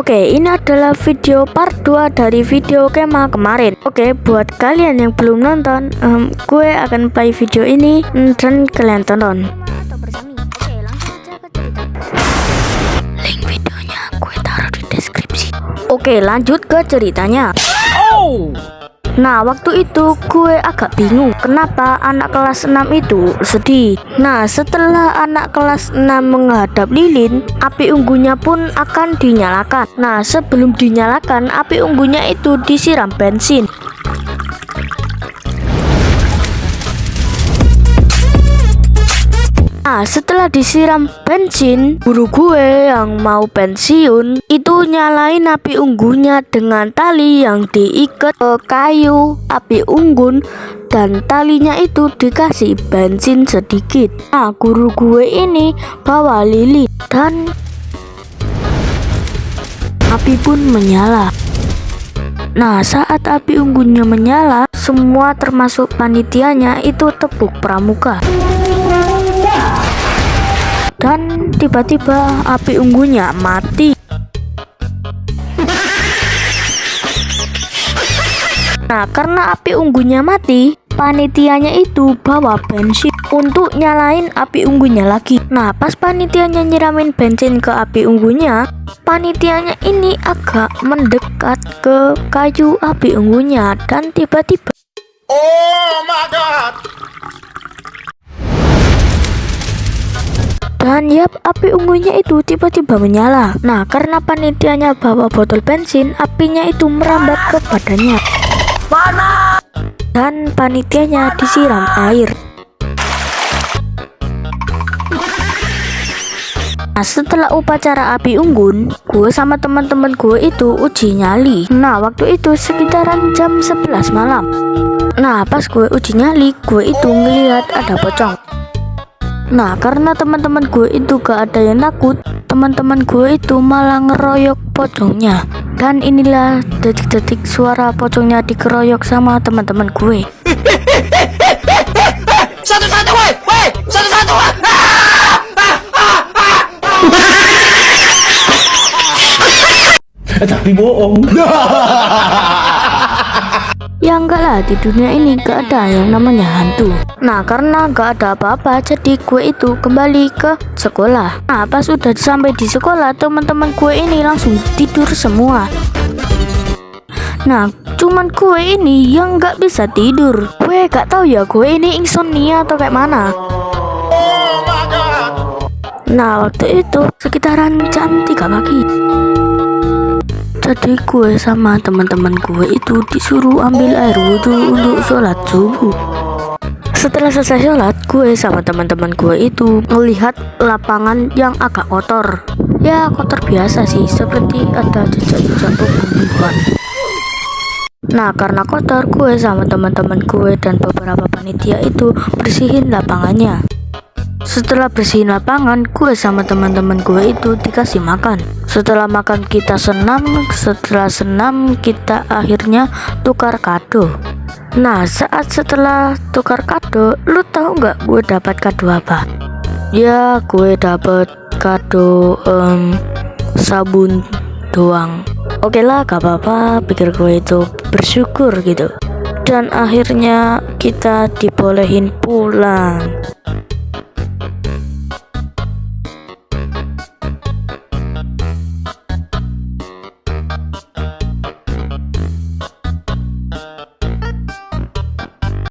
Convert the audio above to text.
Oke, ini adalah video part 2 dari video kema kemarin. Oke, buat kalian yang belum nonton, gue akan play video ini dan kalian tonton. Link videonya gue taruh di deskripsi. Oke, lanjut ke ceritanya. Nah, waktu itu gue agak bingung kenapa anak kelas 6 itu sedih. Nah, setelah anak kelas 6 menghadap lilin, api unggunya pun akan dinyalakan. Nah, sebelum dinyalakan, api unggunya itu disiram bensin. Nah, setelah disiram bensin, guru gue yang mau pensiun itu nyalain api unggunnya dengan tali yang diikat ke kayu api unggun, dan talinya itu dikasih bensin sedikit. Nah, guru gue ini bawa lilin dan api pun menyala. Nah, saat api unggunnya menyala, semua termasuk panitianya itu tepuk pramuka. Dan tiba-tiba api unggunya mati. Nah, karena api unggunya mati, panitianya itu bawa bensin untuk nyalain api unggunya lagi. Nah, pas panitianya nyiramin bensin ke api unggunya, panitianya ini agak mendekat ke kayu api unggunya dan tiba-tiba, oh my god, dan yap, api unggunya itu tiba-tiba menyala. Nah, karena panitianya bawa botol bensin, apinya itu merambat ke badannya. Dan panitianya disiram air. Nah, setelah upacara api unggun, gue sama teman-teman gue itu uji nyali. Nah, waktu itu sekitaran jam 11 malam. Nah, pas gue uji nyali, gue itu ngelihat ada pocong. Nah, karena teman-teman gue itu gak ada yang takut, teman-teman gue itu malah ngeroyok pocongnya. Dan inilah detik-detik suara pocongnya dikeroyok sama teman-teman gue. satu-satu, woi, satu-satu, tapi bohong. Ya enggak lah, di dunia ini gak ada yang namanya hantu. Nah, karena gak ada apa-apa, jadi gue itu kembali ke sekolah. Nah, pas udah sampai di sekolah, teman-teman gue ini langsung tidur semua. Nah, cuman gue ini yang gak bisa tidur. Gue gak tahu ya, gue ini insomnia atau kayak mana. oh my god. Nah, waktu itu sekitaran jam 3 pagi. Jadi gue sama teman-teman gue itu disuruh ambil air wudhu untuk sholat subuh. Setelah selesai sholat, gue sama teman-teman gue itu melihat lapangan yang agak kotor. Ya, kotor biasa sih, seperti ada jejak-jejak pembunuhan. Nah, karena kotor, gue sama teman-teman gue dan beberapa panitia itu bersihin lapangannya. Setelah bersihin lapangan, gue sama teman-teman gue itu dikasih makan. Setelah makan kita senam, setelah senam kita akhirnya tukar kado. Nah, saat setelah tukar kado, lu tahu nggak gue dapat kado apa? Ya, gue dapat kado sabun doang. Oke lah, gak apa-apa, pikir gue itu bersyukur gitu. Dan akhirnya kita dibolehin pulang.